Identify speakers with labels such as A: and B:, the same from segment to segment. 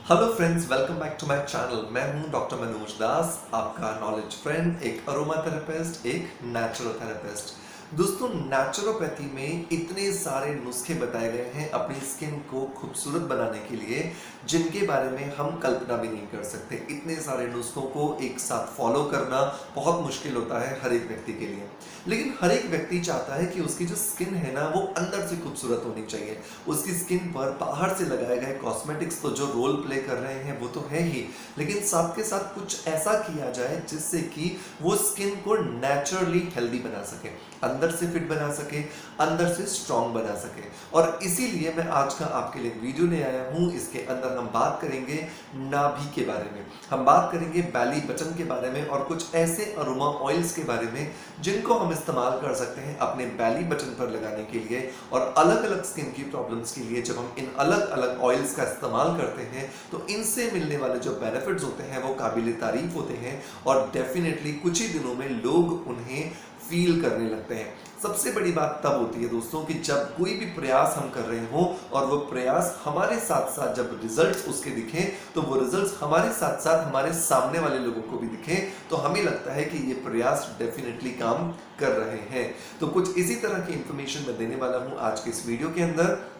A: Hello friends, welcome back to my channel. मैं हूं doctor Manoj Das, आपका नॉलेज फ्रेंड, एक अरोमा थेरेपिस्ट, एक नेचुरोथेरेपिस्ट। दोस्तों, नेचुरोपैथी में इतने सारे नुस्खे बताए गए हैं अपनी स्किन को खूबसूरत बनाने के लिए, जिनके बारे में हम कल्पना भी नहीं कर सकते। इतने सारे नुस्खों को एक साथ फॉलो करना बहुत मुश्किल होता है हर एक व्यक्ति के लिए। लेकिन हर एक व्यक्ति चाहता है कि उसकी जो स्किन है ना, वो अंदर से खूबसूरत होनी चाहिए। उसकी स्किन पर बाहर से लगाए गए कॉस्मेटिक्स तो जो रोल प्ले कर रहे हैं वो तो है ही, लेकिन साथ के साथ कुछ ऐसा किया जाए जिससे कि वो स्किन को नेचुरली हेल्दी बना सके, अंदर से फिट बना सके, अंदर से स्ट्रॉन्ग बना सके। और इसीलिए मैं आज का आपके लिए वीडियो ले आया हूं। इसके अंदर हम बात करेंगे नाभि के बारे में, हम बात करेंगे बैली बटन के बारे में और कुछ ऐसे अरोमा ऑयल्स के बारे में जिनको हम इस्तेमाल कर सकते हैं अपने बैली बटन पर लगाने के लिए। और अलग अलग स्किन की प्रॉब्लम्स के लिए जब हम इन अलग अलग ऑयल्स का इस्तेमाल करते हैं तो इनसे मिलने वाले जो बेनिफिट्स होते हैं वो काबिल तारीफ होते हैं और डेफिनेटली कुछ ही दिनों में लोग उन्हें फील करने लगते हैं। सबसे बड़ी बात तब होती है दोस्तों कि जब कोई भी प्रयास हम कर रहे हो और वो प्रयास हमारे साथ साथ जब रिजल्ट्स उसके दिखें, तो वो रिजल्ट्स हमारे साथ साथ हमारे सामने वाले लोगों को भी दिखें, तो हमें लगता है कि ये प्रयास डेफिनेटली काम कर रहे हैं। तो कुछ इसी तरह की इंफॉर्मेशन मैं देने वाला हूं आज के इस वीडियो के अंदर।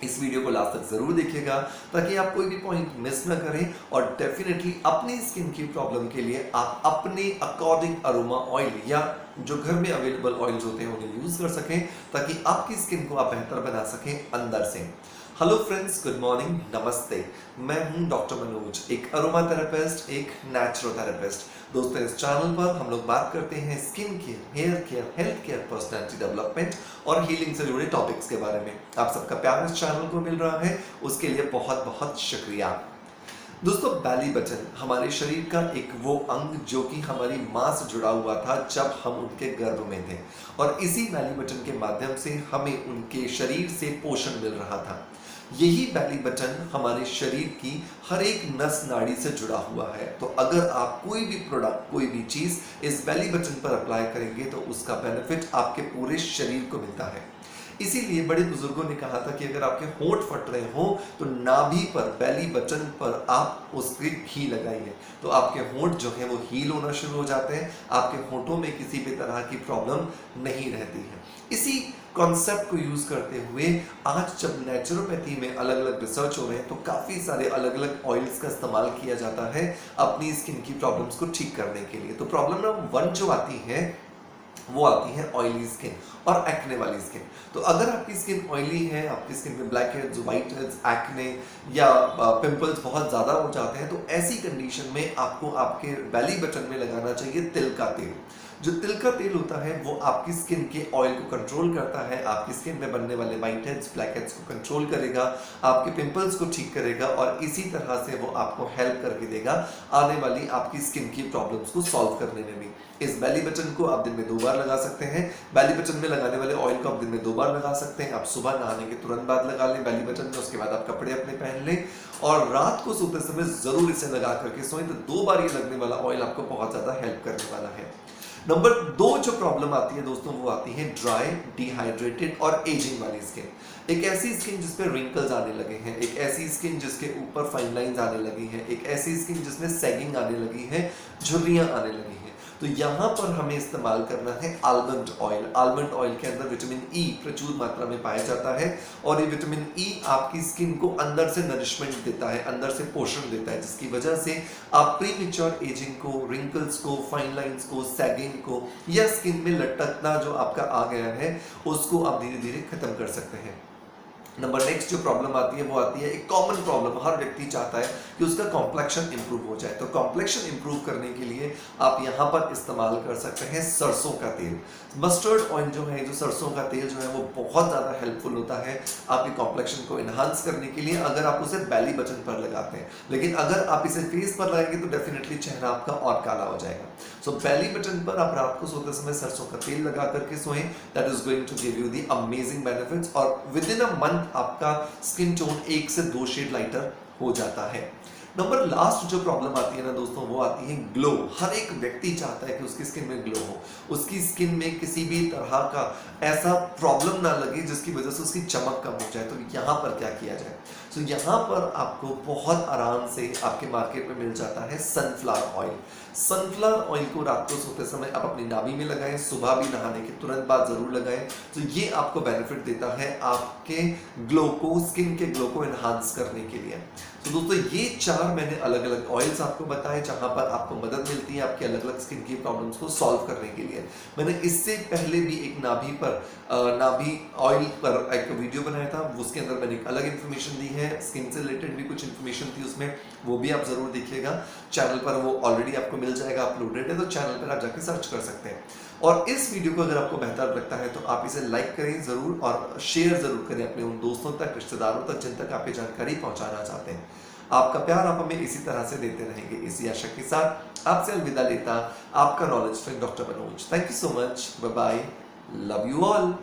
A: इस वीडियो को लास्ट तक जरूर देखिएगा ताकि आप कोई भी पॉइंट मिस ना करें और डेफिनेटली अपनी स्किन की प्रॉब्लम के लिए आप अपने अकॉर्डिंग अरोमा ऑयल या जो घर में अवेलेबल ऑयल्स होते हैं उन्हें यूज कर सकें, ताकि आपकी स्किन को आप बेहतर बना सकें अंदर से। हेलो फ्रेंड्स, गुड मॉर्निंग, नमस्ते। मैं हूं डॉक्टर मनोज, एक अरोमा थेरेपिस्ट, एक नेचुरोथेरेपिस्ट। दोस्तों, इस चैनल पर हम लोग बात करते हैं skin care, hair care, health care, personality development और हीलिंग से जुड़े टॉपिक्स के बारे में। आप सबका प्यार इस चैनल को मिल रहा है, उसके लिए बहुत बहुत शुक्रिया। दोस्तों, बैली बटन हमारे शरीर का एक वो अंग जो कि हमारी मां से जुड़ा हुआ था जब हम उनके गर्भ में थे, और इसी बैली बटन के माध्यम से हमें उनके शरीर से पोषण मिल रहा था। यही बैली बटन हमारे शरीर की हर एक नस नाड़ी से जुड़ा हुआ है। तो अगर आप कोई भी प्रोडक्ट, कोई भी चीज इस बैली बटन पर अप्लाई करेंगे तो उसका बेनिफिट आपके पूरे शरीर को मिलता है। इसीलिए बड़े बुजुर्गों ने कहा था कि अगर आपके होंठ फट रहे हो तो नाभि पर, बैली बटन पर आप उसके घी लगाइए, तो आपके होंठ जो है वो हील होना शुरू हो जाते हैं। आपके होंठों में किसी भी तरह की प्रॉब्लम नहीं रहती है। इसी कॉन्सेप्ट को यूज करते हुए आज जब नेचुरोपैथी में अलग अलग रिसर्च हो रहे हैं तो काफी सारे अलग अलग ऑयल्स का इस्तेमाल किया जाता है अपनी स्किन की प्रॉब्लम्स को ठीक करने के लिए। तो प्रॉब्लम नंबर 1 जो आती है वो आती है ऑयली स्किन और एक्ने वाली स्किन। तो अगर आपकी स्किन ऑयली है, आपकी स्किन में black heads, white heads, acne या पिंपल्स बहुत ज़्यादा हो जाते हैं, तो ऐसी कंडीशन में आपको आपके बैली बटन में लगाना चाहिए तिल का तेल। जो तिल का तेल होता है वो आपकी स्किन के ऑयल को कंट्रोल करता है, आपकी स्किन में बनने वाले व्हाइट हेड्स, ब्लैक हेड्स को कंट्रोल करेगा, आपके पिंपल्स को ठीक करेगा और इसी तरह से वो आपको हेल्प करके देगा आने वाली आपकी स्किन की प्रॉब्लम्स को सॉल्व करने में भी। इस बैली बटन को आप दिन में 2 बार लगा सकते हैं। बैली बटन में लगाने वाले ऑयल को आप दिन में 2 बार लगा सकते हैं। आप सुबह नहाने के तुरंत बाद लगा लें बैली बटन में, उसके बाद आप कपड़े अपने पहन लें और रात को सोते समय जरूर इसे लगा करके सोएं। तो 2 बार ये लगने वाला ऑयल आपको बहुत ज्यादा हेल्प करने वाला है। नंबर 2 जो प्रॉब्लम आती है दोस्तों वो आती है ड्राई, डिहाइड्रेटेड और एजिंग वाली स्किन। एक ऐसी स्किन जिस पे रिंकल्स आने लगे हैं, एक ऐसी स्किन जिसके ऊपर फाइन लाइंस आने लगी हैं, एक ऐसी स्किन जिसमें सैगिंग आने लगी है, झुर्रियां आने लगी हैं। तो यहाँ पर हमें इस्तेमाल करना है आलमंड ऑयल। आलमंड ऑयल के अंदर विटामिन ई प्रचुर मात्रा में पाया जाता है और ये विटामिन ई आपकी स्किन को अंदर से नरिशमेंट देता है, अंदर से पोषण देता है, जिसकी वजह से आप प्रीमेच्योर एजिंग को, रिंकल्स को, फाइन लाइंस को, सैगिंग को या स्किन में लटकना जो आपका आ गया है उसको आप धीरे धीरे खत्म कर सकते हैं। नंबर नेक्स्ट जो प्रॉब्लम आती है वो आती है एक कॉमन प्रॉब्लम, हर व्यक्ति चाहता है कि उसका कॉम्प्लेक्शन इंप्रूव हो जाए। तो कॉम्प्लेक्शन इंप्रूव करने के लिए आप यहाँ पर इस्तेमाल कर सकते हैं सरसों का तेल। मस्टर्ड ऑयल जो है, जो सरसों का तेल जो है वो बहुत ज़्यादा हेल्पफुल होता है आपके कॉम्प्लेक्शन को इन्हांस करने के लिए अगर आप उसे बैली बटन पर लगाते हैं। लेकिन अगर आप इसे फेस पर लगाएंगे तो डेफिनेटली चेहरा आपका और काला हो जाएगा। सो बैली बटन पर आप रात को सोते समय सरसों का तेल लगा करके सोएं, that is going to give you the amazing benefits और विद इन अ मंथ आपका स्किन टोन 1 से 2 शेड लाइटर हो जाता है। नंबर लास्ट जो प्रॉब्लम आती है ना दोस्तों, वो आती है ग्लो। हर एक व्यक्ति चाहता है कि उसकी स्किन में ग्लो हो, उसकी स्किन में किसी भी तरह का ऐसा प्रॉब्लम ना लगे जिसकी वजह से उसकी चमक कम हो जाए। तो यहाँ पर क्या किया जाए? तो यहाँ पर आपको बहुत आराम से आपके मार्केट में मिल जाता है सनफ्लावर ऑयल। सनफ्लावर ऑयल को रात को सोते समय आप अपनी नाभि में लगाएं, सुबह भी नहाने के तुरंत बाद जरूर लगाएं। तो ये आपको बेनिफिट देता है आपके ग्लो को, स्किन के ग्लो को एनहांस करने के लिए। तो दोस्तों ये 4 मैंने अलग अलग ऑयल्स आपको बताए जहां पर आपको मदद मिलती है आपकी अलग अलग स्किन की प्रॉब्लम्स को सॉल्व करने के लिए। मैंने इससे पहले भी एक नाभि ऑयल पर एक वीडियो बनाया था, उसके अंदर मैंने एक अलग इन्फॉर्मेशन दी है, स्किन से रिलेटेड भी कुछ इन्फॉर्मेशन थी उसमें, वो भी आप जरूर देखिएगा। चैनल पर वो ऑलरेडी आपको मिल जाएगा, अपलोडेड है, तो चैनल पर आप जाके सर्च कर सकते हैं। और इस वीडियो को अगर आपको बेहतर लगता है तो आप इसे लाइक करें जरूर और शेयर जरूर करें अपने उन दोस्तों तक, रिश्तेदारों तक जिन तक आप ये जानकारी पहुंचाना चाहते हैं। आपका प्यार आप हमें इसी तरह से देते रहेंगे। इसी आशा के साथ आपसे अलविदा लेता आपका knowledge friend doctor Manoj. Thank you so much, bye bye, love you all.